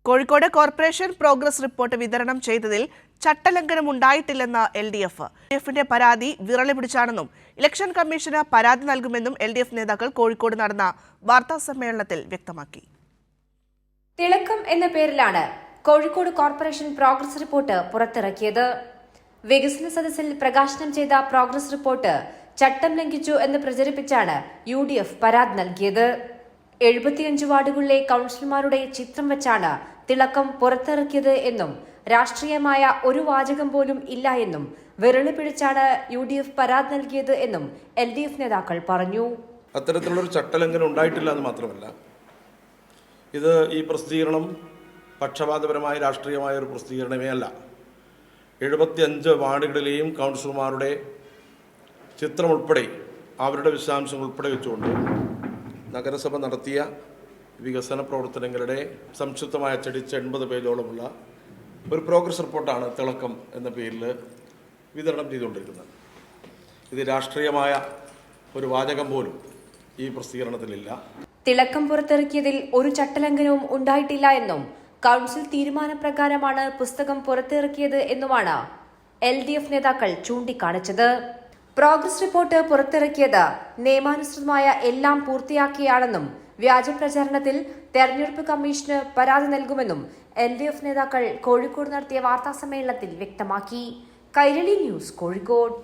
Kozhikode corporation progress report വിതരണം ചെയ്തതിൽ ചട്ടലംഘനം ഉണ്ടായിട്ടില്ലെന്ന് എൽഡിഎഫിന്റെ പരാതി വിരളി പിടിച്ചാണെന്നും ഇലക്ഷൻ കമ്മീഷന് പരാതി നൽകുമെന്നും എൽഡിഎഫ് നേതാക്കൾ കോഴിക്കോട് നടന്ന വാർത്താസമ്മേളനത്തിൽ വ്യക്തമാക്കി. തിളക്കം എന്ന പേരിലാണ് കോഴിക്കോട് കോർപ്പറേഷൻ പ്രോഗ്രസ് റിപ്പോർട്ട് പുറത്തിറക്കിയത്. വികസന സദസ്സിൽ പ്രകാശനം ചെയ്ത പ്രോഗ്രസ് റിപ്പോർട്ട് ചട്ടം ലംഘിച്ചു എന്ന് പ്രചരിപ്പിച്ചാണ് UDF പരാതി നൽകിയത്. 75 വാർഡുകളിലെ കൌൺസിലർമാരുടെ ചിത്രം വെച്ചാണ് തിളക്കം പുറത്തിറക്കിയത് എന്നും രാഷ്ട്രീയമായ ഒരു വാചകം പോലും ഇല്ല എന്നും വിരളി പിടിച്ചാണ് UDF പരാതി നൽകിയത് എന്നും LDF നേതാക്കൾ പറഞ്ഞു. അത്തരത്തിലുള്ളൊരു ചട്ടലംഘനം ഉണ്ടായിട്ടില്ല എന്ന് മാത്രമല്ല, ഇത് ഈ പ്രസിദ്ധീകരണം പക്ഷപാതപരമായ രാഷ്ട്രീയമായ ഒരു പ്രസിദ്ധീകരണമേ അല്ല. 75 വാർഡുകളിലെയും കൗൺസിലർമാരുടെ ചിത്രം ഉൾപ്പെടെ അവരുടെ വിശദാംശങ്ങൾ ഉൾപ്പെടെ വെച്ചുകൊണ്ട് നഗരസഭ നടത്തിയ വികസന പ്രവർത്തനങ്ങളുടെ സംക്ഷിപ്തമായ അച്ചടിച്ച 80 പേജോളമുള്ള ഒരു പ്രോഗ്രസ് റിപ്പോർട്ടാണ് തിളക്കം എന്ന പേരിൽ വിതരണം ചെയ്തുകൊണ്ടിരിക്കുന്നത്. ഇത് രാഷ്ട്രീയമായ ഒരു വാചകം പോലും ഈ പ്രസിദ്ധീകരണത്തിലില്ല. തിളക്കം പുറത്തിറക്കിയതിൽ ഒരു ചട്ടലംഘനവും ഉണ്ടായിട്ടില്ല എന്നും കൌൺസിൽ തീരുമാനപ്രകാരമാണ് പുസ്തകം പുറത്തിറക്കിയത് എന്നുമാണ് LDF നേതാക്കൾ ചൂണ്ടിക്കാണിച്ചത്. പ്രോഗ്രസ് റിപ്പോർട്ട് പുറത്തിറക്കിയത് നിയമാനുസൃതമായ എല്ലാം പൂർത്തിയാക്കിയാണെന്നും വ്യാജ പ്രചാരണത്തിൽ തെരഞ്ഞെടുപ്പ് കമ്മീഷന് പരാതി നൽകുമെന്നും LDF നേതാക്കൾ കോഴിക്കോട് നടത്തിയ വാർത്താസമ്മേളനത്തിൽ വ്യക്തമാക്കി. കൈരളി ന്യൂസ്, കോഴിക്കോട്.